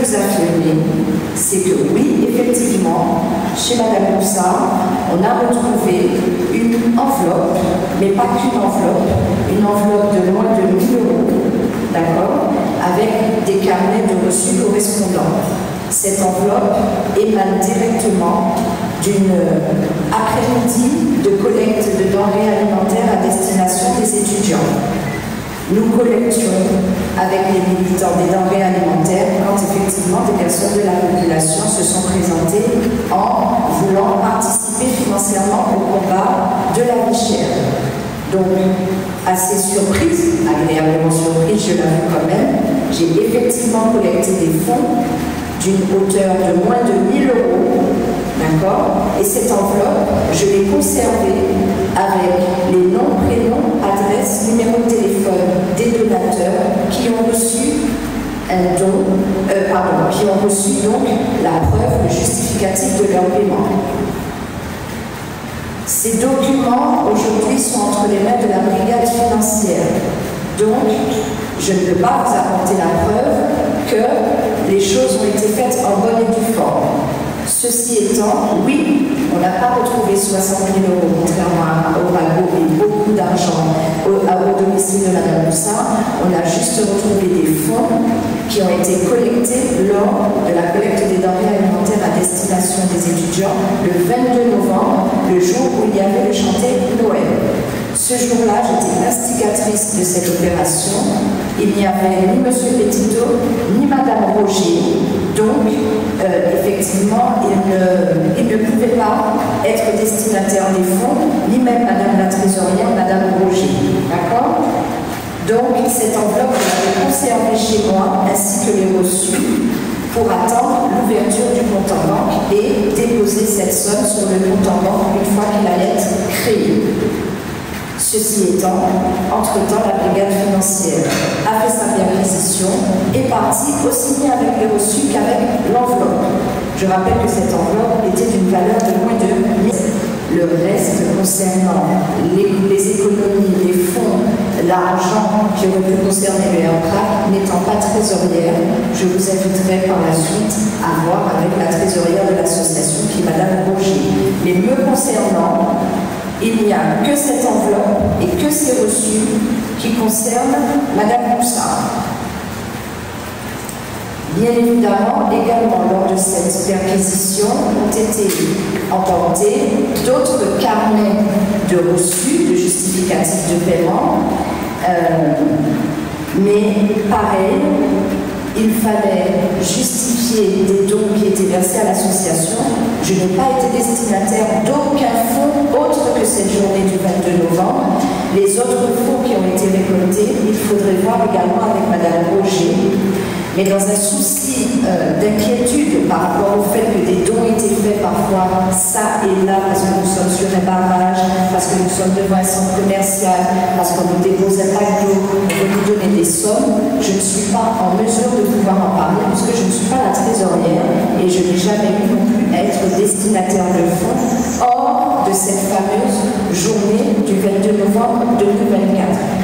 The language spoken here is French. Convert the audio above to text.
vous affirmer, c'est que oui, effectivement, chez Madame Moussa, on a retrouvé une enveloppe, mais pas qu'une enveloppe de moins de 1 000 €, d'accord, avec des carnets de reçus correspondants. Cette enveloppe émane directement d'une après-midi de collecte de denrées alimentaires à destination des étudiants. Nous collections avec les militants des denrées alimentaires quand effectivement des personnes de la population se sont présentées en voulant participer financièrement au combat de la vie chère. Donc, assez surprise, agréablement surprise, je l'avoue quand même, j'ai effectivement collecté des fonds d'une hauteur de moins de 1 000 €, d'accord? Et cette enveloppe, je l'ai conservée avec les noms, prénoms, adresses, numéros de téléphone des donateurs qui ont reçu un don, qui ont reçu donc la preuve, le justificatif de leur paiement. Ces documents, aujourd'hui, sont entre les mains de la brigade financière. Donc, je ne peux pas vous apporter la preuve que les choses ont été faites en bonne et due forme. Ceci étant, oui, on n'a pas retrouvé 60 000 €, contrairement au ragot et beaucoup d'argent au domicile de la Moussa. On a juste retrouvé des fonds qui ont été collectés lors de la collecte des denrées alimentaires à destination des étudiants le 22 novembre, le jour où il y avait le chantier Noël. Ce jour-là, j'étais l'instigatrice de cette opération. Il n'y avait ni M. Petito, ni Mme Roger. Donc, effectivement, il ne pouvait pas être destinataire des fonds, ni même Mme la trésorière, Mme Roger. D'accord? Donc, cette enveloppe, je l'avais conservée chez moi, ainsi que les reçus, pour attendre l'ouverture du compte en banque et déposer cette somme sur le compte en banque une fois qu'il allait être créé. Ceci étant, entre-temps, la brigade financière a fait sa perquisition et partie aussi bien avec les reçus qu'avec l'enveloppe. Je rappelle que cette enveloppe était d'une valeur de moins de 1 000 €. Le reste concernant les économies, les fonds, l'argent qui aurait pu concerner le RPRAC, n'étant pas trésorière, je vous inviterai par la suite à voir avec la trésorière de l'association qui est Mme Roger. Mais me concernant, il n'y a que cette enveloppe et que ces reçus qui concernent Mme Moussa. Bien évidemment, également lors de cette perquisition ont été emportés d'autres carnets de reçus, de justificatifs de paiement, mais pareil, il fallait justifier des dons qui étaient versés à l'association. Je n'ai pas été destinataire d'aucun fonds autre que cette journée du 22 novembre. Les autres fonds qui ont été récoltés, il faudrait voir également avec Mme Roger. Mais dans un souci d'inquiétude par rapport au fait que des dons étaient faits parfois ça et là, parce que nous sommes sur un barrage, parce que nous sommes devant un centre commercial, parce qu'on nous dépose un pack d'eau, on veut nous donner des sommes, je ne suis pas en mesure de pouvoir en parler puisque je ne suis pas la trésorière et je n'ai jamais eu non plus à être destinataire de fonds hors de cette fameuse journée du 22 novembre 2024.